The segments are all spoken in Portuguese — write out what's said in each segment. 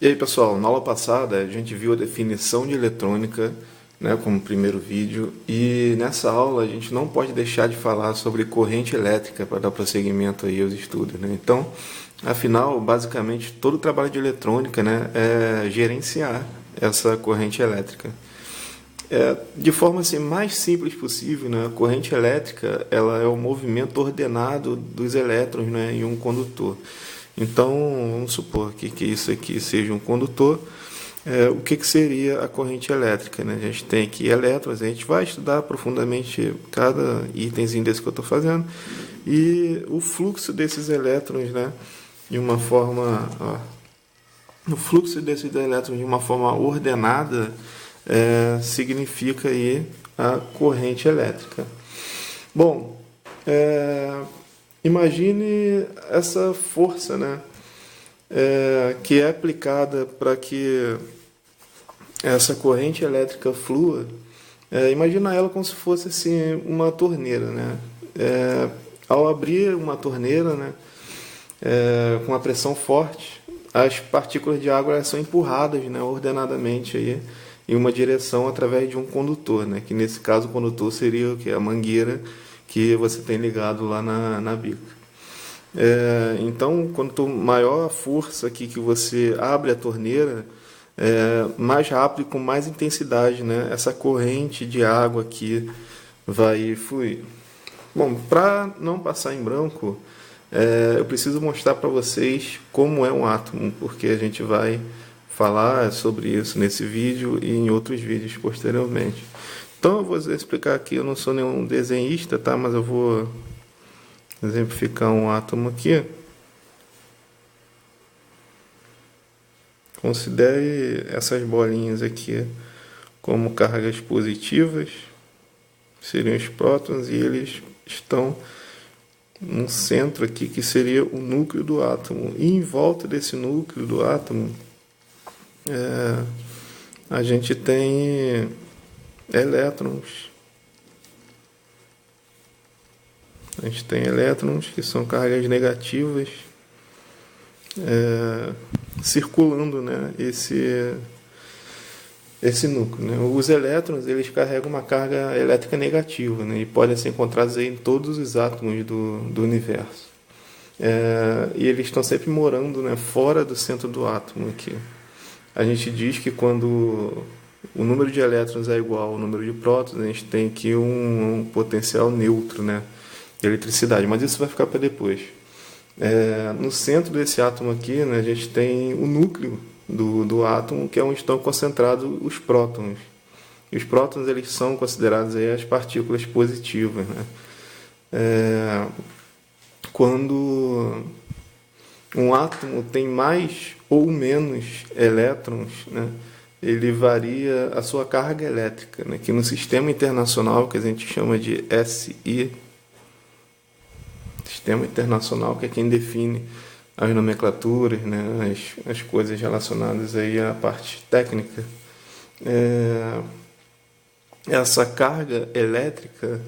E aí, pessoal, na aula passada a gente viu a definição de eletrônica, né, como primeiro vídeo, e nessa aula a gente não pode deixar de falar sobre corrente elétrica para dar prosseguimento aí aos estudos, né? Então, afinal, basicamente, todo o trabalho de eletrônica, né, é gerenciar essa corrente elétrica. De forma assim, mais simples possível, né, a corrente elétrica ela é o movimento ordenado dos elétrons, né, em um condutor. Então, vamos supor que isso aqui seja um condutor. O que seria a corrente elétrica, né? A gente tem aqui elétrons, a gente vai estudar profundamente cada itemzinho desse que eu estou fazendo e o fluxo desses elétrons, né, de uma forma, o fluxo desses elétrons de uma forma ordenada significa aí a corrente elétrica. Bom, imagine essa força, né, que é aplicada para que essa corrente elétrica flua. Imagina ela como se fosse assim, uma torneira, né? Ao abrir uma torneira, né, com uma pressão forte, as partículas de água elas são empurradas, né, ordenadamente aí, em uma direção através de um condutor, né, que nesse caso o condutor seria o que? A mangueira que você tem ligado lá na bica. Então, quanto maior a força aqui que você abre a torneira, mais rápido e com mais intensidade, né, essa corrente de água aqui vai fluir. Bom, para não passar em branco, eu preciso mostrar para vocês como é um átomo, porque a gente vai falar sobre isso nesse vídeo e em outros vídeos posteriormente. Então, eu vou explicar aqui, eu não sou nenhum desenhista, tá? Mas eu vou exemplificar um átomo aqui. Considere essas bolinhas aqui como cargas positivas, seriam os prótons, e eles estão no centro aqui, que seria o núcleo do átomo. E em volta desse núcleo do átomo, a gente tem elétrons. A gente tem elétrons que são cargas negativas circulando, né, esse núcleo, né? Os elétrons eles carregam uma carga elétrica negativa, né, e podem ser encontrados aí em todos os átomos do universo. E eles estão sempre morando, né, fora do centro do átomo aqui. A gente diz que quando o número de elétrons é igual ao número de prótons, a gente tem aqui um potencial neutro, né, de eletricidade, mas isso vai ficar para depois. No centro desse átomo aqui, né, a gente tem o núcleo do átomo, que é onde estão concentrados os prótons. E os prótons eles são considerados aí as partículas positivas, né? Quando um átomo tem mais ou menos elétrons, né, ele varia a sua carga elétrica, né, que no sistema internacional, que a gente chama de SI, Sistema Internacional, que é quem define as nomenclaturas, né, as coisas relacionadas aí à parte técnica. Essa carga elétrica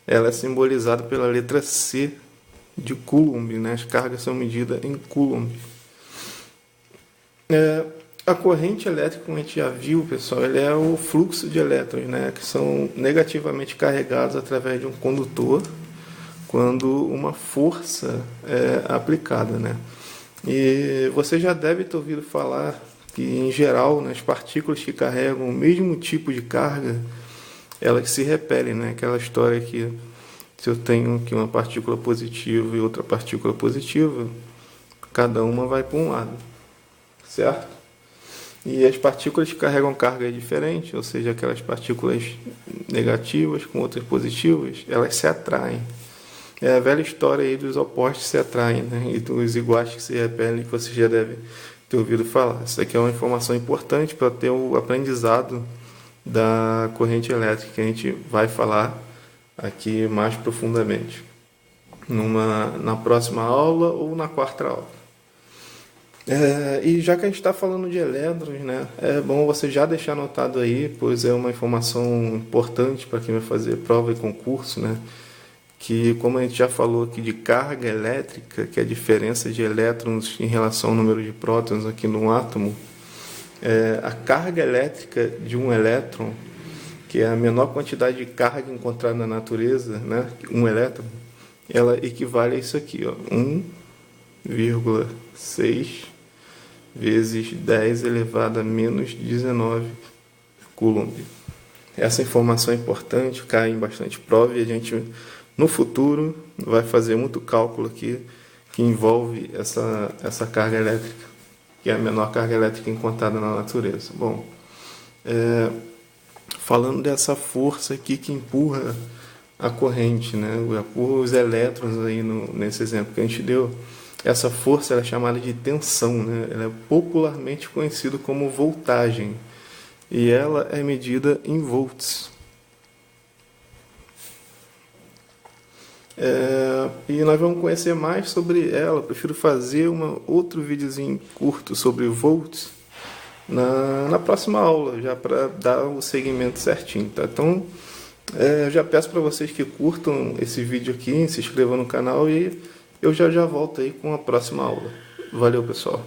ela é simbolizada pela letra C de Coulomb, né? As cargas são medidas em Coulomb. A corrente elétrica, como a gente já viu, pessoal, ele é o fluxo de elétrons, né, que são negativamente carregados através de um condutor quando uma força é aplicada, né? E você já deve ter ouvido falar que, em geral, né, as partículas que carregam o mesmo tipo de carga, elas se repelem, né? Aquela história que se eu tenho aqui uma partícula positiva e outra partícula positiva, cada uma vai para um lado, certo? E as partículas que carregam carga diferente, ou seja, aquelas partículas negativas com outras positivas, elas se atraem. É a velha história aí dos opostos se atraem, né? E dos iguais que se repelem, que você já deve ter ouvido falar. Isso aqui é uma informação importante para ter o aprendizado da corrente elétrica, que a gente vai falar aqui mais profundamente na próxima aula ou na quarta aula. E já que a gente está falando de elétrons, né, é bom você já deixar anotado aí, pois é uma informação importante para quem vai fazer prova e concurso, né? Que, como a gente já falou aqui de carga elétrica, que é a diferença de elétrons em relação ao número de prótons aqui no átomo, A carga elétrica de um elétron, que é a menor quantidade de carga encontrada na natureza, né? Um elétron, ela equivale a isso aqui, ó, 1,6 vezes 10 elevado a menos 19 Coulomb. Essa informação é importante, cai em bastante prova, e a gente, no futuro, vai fazer muito cálculo aqui que envolve essa carga elétrica, que é a menor carga elétrica encontrada na natureza. Bom, falando dessa força aqui que empurra a corrente, né? Empurra os elétrons aí nesse exemplo que a gente deu. Essa força é chamada de tensão, né? Ela é popularmente conhecida como voltagem, e ela é medida em volts. E nós vamos conhecer mais sobre ela. Eu prefiro fazer outro videozinho curto sobre volts na próxima aula, já para dar o segmento certinho, tá? Então, eu já peço para vocês que curtam esse vídeo aqui, se inscrevam no canal, e eu já volto aí com a próxima aula. Valeu, pessoal!